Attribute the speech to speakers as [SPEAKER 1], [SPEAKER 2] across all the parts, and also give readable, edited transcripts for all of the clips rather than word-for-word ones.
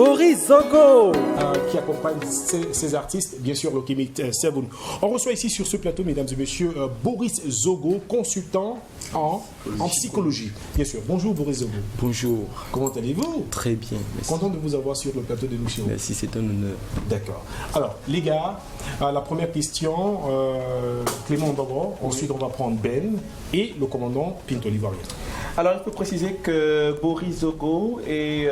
[SPEAKER 1] Boris Zogo,
[SPEAKER 2] qui accompagne ces artistes, bien sûr, le Kimit Seven. On reçoit ici sur ce plateau, mesdames et messieurs, Boris Zogo, consultant en psychologie. Bien sûr. Bonjour Boris Zogo.
[SPEAKER 3] Bonjour.
[SPEAKER 2] Comment allez-vous?
[SPEAKER 3] Très bien, merci.
[SPEAKER 2] Content de vous avoir sur le plateau de l'émission.
[SPEAKER 3] Merci, c'est un honneur.
[SPEAKER 2] D'accord. Alors, les gars, la première question, Clément Dogo, ensuite on va prendre Ben et le commandant Pinto Livoirien.
[SPEAKER 4] Alors, il faut préciser que Boris Zogo est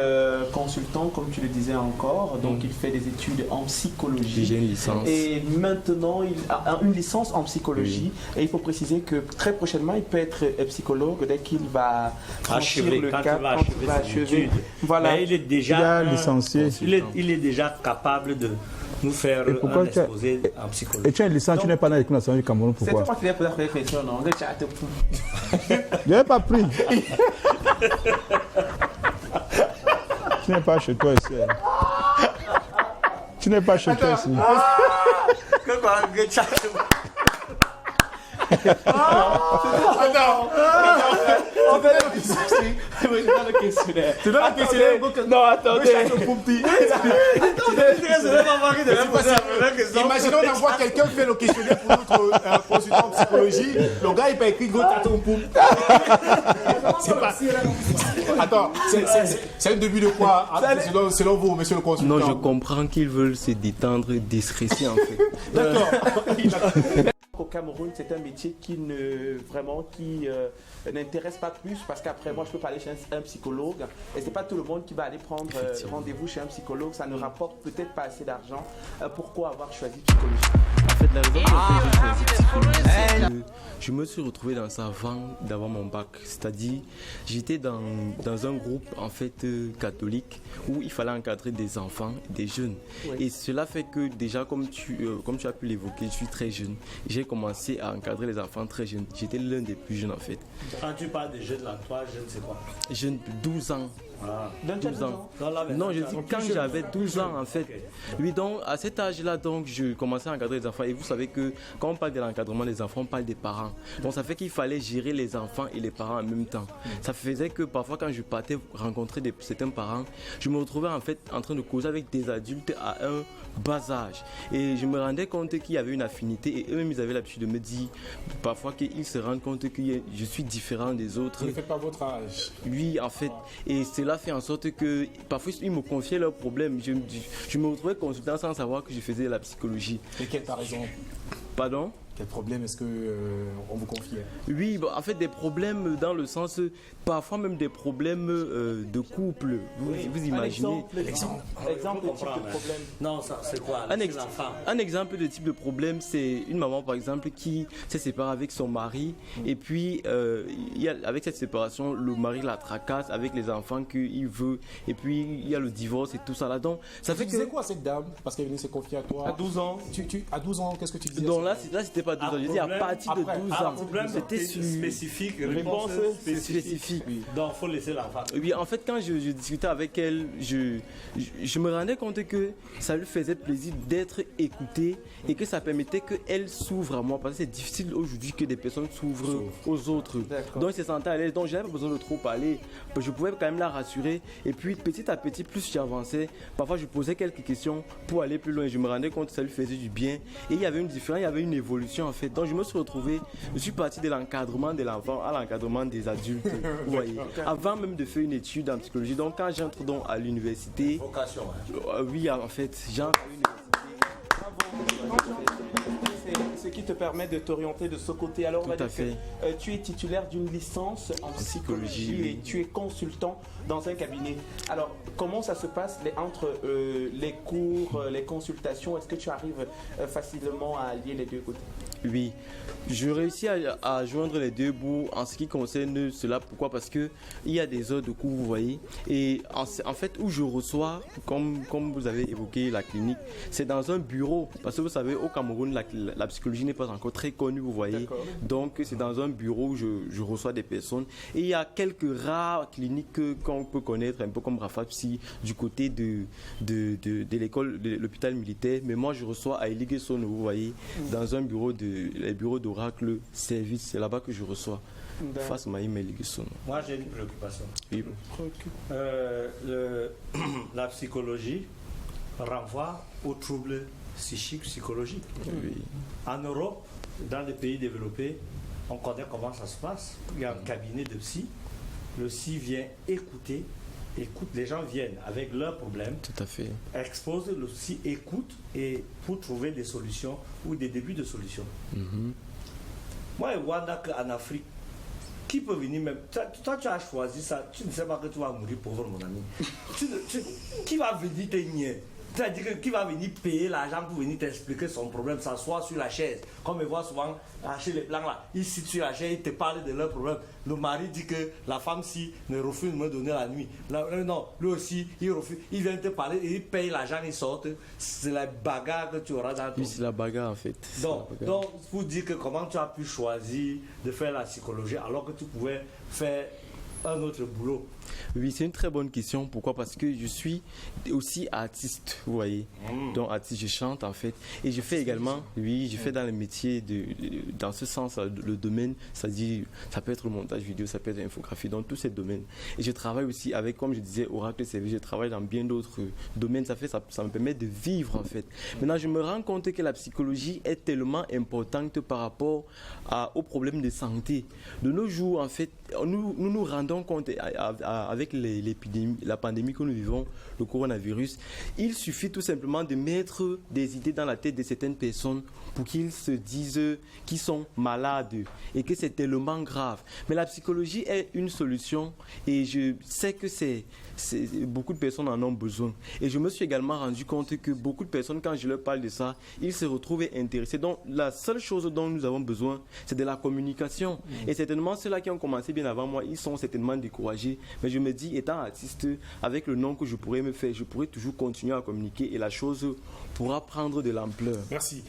[SPEAKER 4] consultant, comme tu le disais encore, donc il fait des études en psychologie.
[SPEAKER 3] J'ai une licence.
[SPEAKER 4] Et maintenant, il a une licence en psychologie. Oui. Et il faut préciser que très prochainement, il peut être psychologue dès qu'il va franchir le cap, quand il va achever.
[SPEAKER 5] Voilà. Mais il est déjà
[SPEAKER 6] licencié.
[SPEAKER 5] Il est déjà capable de nous faire un exposé en psychologie.
[SPEAKER 6] Et tu as une licence, tu n'es pas dans l'école nationale du Cameroun, pourquoi?
[SPEAKER 4] C'est toi qui viens poser la question, non?
[SPEAKER 6] Je n'ai pas pris. Tu n'es pas chez toi ici. Tu n'es pas chez toi ici.
[SPEAKER 4] Attends. On fait le questionnaire. Tu donnes le questionnaire.
[SPEAKER 6] Non, attendez.
[SPEAKER 2] Imaginons on envoie quelqu'un faire le questionnaire pour notre consultant en psychologie. Le gars, il peut écrire go taton poum. C'est pas. Attends, c'est un début de quoi selon vous, monsieur le consultant?
[SPEAKER 3] Non, je comprends qu'ils veulent se détendre et déstresser en fait.
[SPEAKER 2] D'accord.
[SPEAKER 4] Au Cameroun, c'est un métier qui n'intéresse pas plus parce qu'après moi je peux pas aller chez un psychologue et c'est pas tout le monde qui va aller prendre rendez-vous chez un psychologue, ça ne rapporte peut-être pas assez d'argent. Pourquoi avoir choisi psychologie?
[SPEAKER 3] En fait, la raison pour laquelle j'ai choisi psychologie, c'est que je me suis retrouvé dans ça avant d'avoir mon bac. C'est-à-dire, j'étais dans un groupe en fait catholique où il fallait encadrer des enfants, des jeunes. Oui. Et cela fait que déjà, comme tu as pu l'évoquer, je suis très jeune. J'ai commencé à encadrer les enfants très jeunes. J'étais l'un des plus jeunes en fait.
[SPEAKER 5] Quand tu parles de jeunes là, toi, jeune c'est quoi?
[SPEAKER 3] Jeune, 12 ans.
[SPEAKER 5] Ah.
[SPEAKER 3] 12 ans. Non, je dis quand j'avais 12 ans en fait. Okay. Oui, donc à cet âge-là, donc je commençais à encadrer les enfants. Et vous savez que quand on parle de l'encadrement des enfants, on parle des parents. Donc ça fait qu'il fallait gérer les enfants et les parents en même temps. Ça faisait que parfois quand je partais rencontrer certains parents, je me retrouvais en fait en train de causer avec des adultes à un bas âge. Et je me rendais compte qu'il y avait une affinité et eux-mêmes ils avaient l'habitude de me dire parfois qu'ils se rendent compte que je suis différent des autres.
[SPEAKER 2] Vous ne faites pas votre âge.
[SPEAKER 3] Oui, en fait. Et cela fait en sorte que parfois ils me confiaient leurs problèmes. Je me retrouvais consultant sans savoir que je faisais de la psychologie.
[SPEAKER 2] Et quelle ta raison?
[SPEAKER 3] Pardon?
[SPEAKER 2] Quel problème est-ce qu'on vous confiait?
[SPEAKER 3] Oui, bon, en fait des problèmes dans le sens, parfois même des problèmes de couple. Vous imaginez?
[SPEAKER 4] Exemple de type de problème.
[SPEAKER 5] Non, ça c'est quoi?
[SPEAKER 3] Un exemple de type de problème, c'est une maman par exemple qui s'est séparée avec son mari et puis avec cette séparation, le mari la tracasse avec les enfants qu'il veut et puis il y a le divorce et tout ça là. Donc ça fait que...
[SPEAKER 2] Tu disais quoi cette dame parce qu'elle venait se confier à toi?
[SPEAKER 4] À 12 ans.
[SPEAKER 2] À 12 ans, qu'est-ce que tu disais?
[SPEAKER 3] Donc là c'était pas 12 ans, je dis à partir de 12 ans.
[SPEAKER 5] C'était spécifique, réponse spécifique.
[SPEAKER 3] Oui.
[SPEAKER 5] Donc il faut laisser l'enfant.
[SPEAKER 3] Oui, en fait quand je discutais avec elle, je me rendais compte que ça lui faisait plaisir d'être écoutée et que ça permettait qu'elle s'ouvre à moi parce que c'est difficile aujourd'hui que des personnes s'ouvrent aux autres. Donc je se sentais à l'aise, donc je n'avais pas besoin de trop parler. Je pouvais quand même la rassurer et puis petit à petit, plus j'avançais, parfois je posais quelques questions pour aller plus loin et je me rendais compte que ça lui faisait du bien et il y avait une différence, il y avait une évolution en fait. Donc je me suis retrouvé, je suis parti de l'encadrement de l'enfant à l'encadrement des adultes. Vous voyez, avant même de faire une étude en psychologie. Donc quand j'entre donc à l'université,
[SPEAKER 5] vocation,
[SPEAKER 3] oui en fait, j'entre à l'université.
[SPEAKER 4] Ce qui te permet de t'orienter de ce côté. Alors,
[SPEAKER 3] tout à fait.
[SPEAKER 4] Tu es titulaire d'une licence en psychologie et tu es consultant dans un cabinet. Alors, comment ça se passe entre les cours, les consultations? Est-ce que tu arrives facilement à allier les deux côtés?
[SPEAKER 3] Oui, je réussis à joindre les deux bouts en ce qui concerne cela. Pourquoi? Parce qu'il y a des heures de cours, vous voyez. Et en fait, où je reçois, comme vous avez évoqué la clinique, c'est dans un bureau. Parce que vous savez, au Cameroun, la psychologie n'est pas encore très connue, vous voyez. Donc, c'est dans un bureau où je reçois des personnes. Et il y a quelques rares cliniques qu'on peut connaître, un peu comme Rafa Psy, du côté de l'école, de l'hôpital militaire. Mais moi, je reçois à Eligé-Sono, vous voyez, dans un bureau les bureaux d'Oracle Service. C'est là-bas que je reçois. face à Maïm Eligusson.
[SPEAKER 5] Moi, j'ai une préoccupation.
[SPEAKER 3] Oui.
[SPEAKER 5] La psychologie renvoie aux troubles psychiques, psychologiques.
[SPEAKER 3] Oui.
[SPEAKER 5] En Europe, dans les pays développés, on connaît comment ça se passe. Il y a un cabinet de psy. Le psy vient écouter. Les gens viennent avec leurs problèmes.
[SPEAKER 3] Tout à fait.
[SPEAKER 5] Expose, le psy écoute et pour trouver des solutions ou des débuts de solutions. Moi, je vois qu'en Afrique, qui peut venir même. Toi, tu as choisi ça. Tu ne sais pas que tu vas mourir pauvre, mon ami. Qui va venir te nier? C'est-à-dire qui va venir payer l'argent pour venir t'expliquer son problème, s'asseoir sur la chaise. Comme on voit souvent chez les blancs là, ils sitent sur la chaise, ils te parlent de leurs problèmes. Le mari dit que la femme si ne refuse de me donner la nuit. Non, lui aussi, il refuse. Il vient te parler et il paye l'argent, il sort. C'est la bagarre que tu auras dans ton...
[SPEAKER 3] Oui, c'est la bagarre en fait.
[SPEAKER 5] Donc, pour dire que comment tu as pu choisir de faire la psychologie alors que tu pouvais faire un autre boulot.
[SPEAKER 3] Oui, c'est une très bonne question. Pourquoi? Parce que je suis aussi artiste, vous voyez. Donc artiste, je chante en fait. Et je fais également, oui, je fais dans le métier, dans ce sens, le domaine, c'est-à-dire, ça peut être le montage vidéo, ça peut être l'infographie, dans tous ces domaines. Et je travaille aussi avec, comme je disais, Oracle CV, je travaille dans bien d'autres domaines. Ça me permet de vivre en fait. Maintenant, je me rends compte que la psychologie est tellement importante par rapport aux problèmes de santé. De nos jours, en fait, nous rendons compte avec la pandémie que nous vivons, le coronavirus, il suffit tout simplement de mettre des idées dans la tête de certaines personnes pour qu'ils se disent qu'ils sont malades et que c'est tellement grave. Mais la psychologie est une solution et je sais que beaucoup de personnes en ont besoin. Et je me suis également rendu compte que beaucoup de personnes, quand je leur parle de ça, ils se retrouvent intéressés. Donc la seule chose dont nous avons besoin, c'est de la communication. Et certainement ceux-là qui ont commencé bien avant moi, ils sont certainement découragés. Mais je me dis, étant artiste, avec le nom que je pourrais me faire, je pourrais toujours continuer à communiquer et la chose pourra prendre de l'ampleur.
[SPEAKER 2] Merci.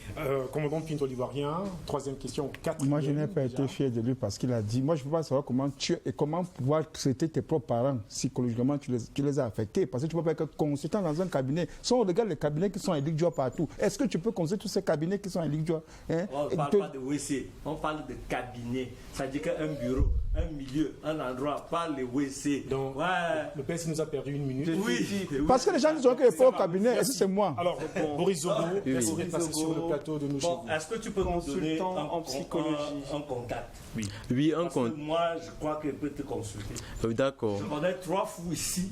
[SPEAKER 2] Commandant Pinto l'Ivoirien, troisième question.
[SPEAKER 6] Moi, je n'ai pas été fier de lui parce qu'il a dit, moi, je ne veux pas savoir comment tu es et comment pouvoir traiter tes propres parents psychologiquement, tu les as affectés. Parce que tu ne peux pas être consultant dans un cabinet. Si on regarde les cabinets qui sont à Ligue partout, est-ce que tu peux consulter tous ces cabinets qui sont à Ligue hein?
[SPEAKER 5] On ne parle pas de WC, on parle de cabinet. Ça veut dire qu'un bureau, un milieu, un endroit, pas les WC.
[SPEAKER 2] Donc, le PS nous a perdu une minute.
[SPEAKER 5] Oui.
[SPEAKER 6] Parce que les gens disent qu'il n'est pas au cabinet, est-ce que c'est moi?
[SPEAKER 2] Alors, Boris Zogo, merci d'être passé sur le plateau de nous.
[SPEAKER 5] Est-ce que tu peux nous donner
[SPEAKER 4] en psychologie
[SPEAKER 5] un contact?
[SPEAKER 3] Oui, un
[SPEAKER 5] Parce
[SPEAKER 3] contact.
[SPEAKER 5] que moi, je crois qu'il peut te consulter.
[SPEAKER 3] D'accord.
[SPEAKER 5] Je connais 3 fous ici,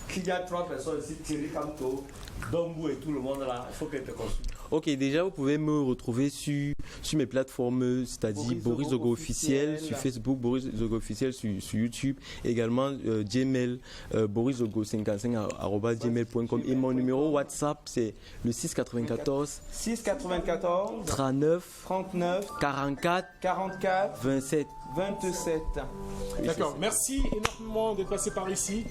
[SPEAKER 5] qu'il y a 3 personnes ici, Thierry Camto, Dombo et tout le monde là, il faut qu'elle te consulte.
[SPEAKER 3] Ok, déjà vous pouvez me retrouver sur mes plateformes, c'est-à-dire Boris Zogo officiel sur Facebook, Boris Zogo officiel sur YouTube, également Gmail, boriszogo55@gmail.com et mon numéro WhatsApp c'est le 694 39 44 27.
[SPEAKER 2] D'accord, merci énormément d'être passé par ici.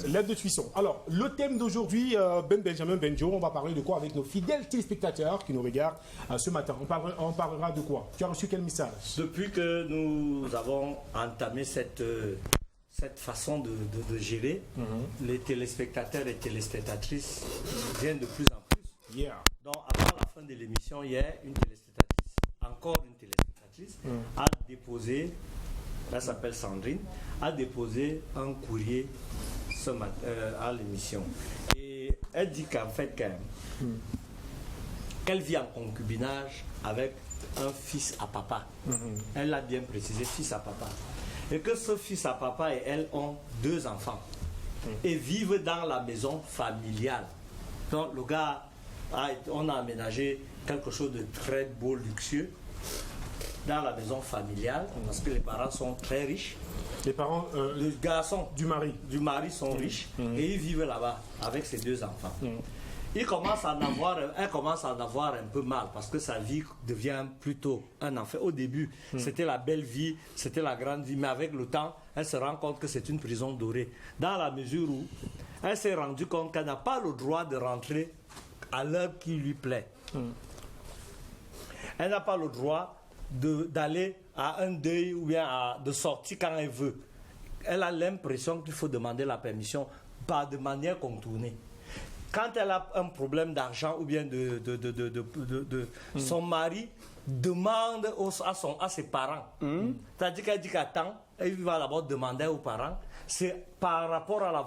[SPEAKER 2] L'aide de Tuisson. Alors, le thème d'aujourd'hui, Benjamin Benjo, on va parler de quoi avec nos fidèles téléspectateurs qui nous regardent ce matin. On parlera de quoi? Tu as reçu quel message?
[SPEAKER 5] Depuis que nous avons entamé cette façon de gérer, les téléspectateurs et téléspectatrices viennent de plus en plus. Donc, avant la fin de l'émission, hier, une téléspectatrice, encore une téléspectatrice, a déposé, elle s'appelle Sandrine, a déposé un courrier ce matin à l'émission. Et elle dit qu'en fait, qu'elle vit en concubinage avec un fils à papa. Elle l'a bien précisé, fils à papa. Et que ce fils à papa et elle ont 2 enfants. Et vivent dans la maison familiale. Donc le gars, on a aménagé quelque chose de très beau, luxueux, dans la maison familiale, parce que les parents sont très riches.
[SPEAKER 2] Les parents
[SPEAKER 5] les garçons
[SPEAKER 2] du mari
[SPEAKER 5] sont riches et ils vivent là-bas avec ses 2 enfants. Elle commence à en avoir un peu mal parce que sa vie devient plutôt un enfer. Au début, c'était la belle vie, c'était la grande vie, mais avec le temps, elle se rend compte que c'est une prison dorée. Dans la mesure où elle s'est rendue compte qu'elle n'a pas le droit de rentrer à l'heure qui lui plaît. Elle n'a pas le droit d'aller à un deuil ou bien de sortir quand elle veut. Elle a l'impression qu'il faut demander la permission, pas de manière contournée. quand elle a un problème d'argent ou bien son mari demande à ses parents. C'est-à-dire qu'elle dit qu'attends, elle va d'abord demander aux parents. C'est par rapport à la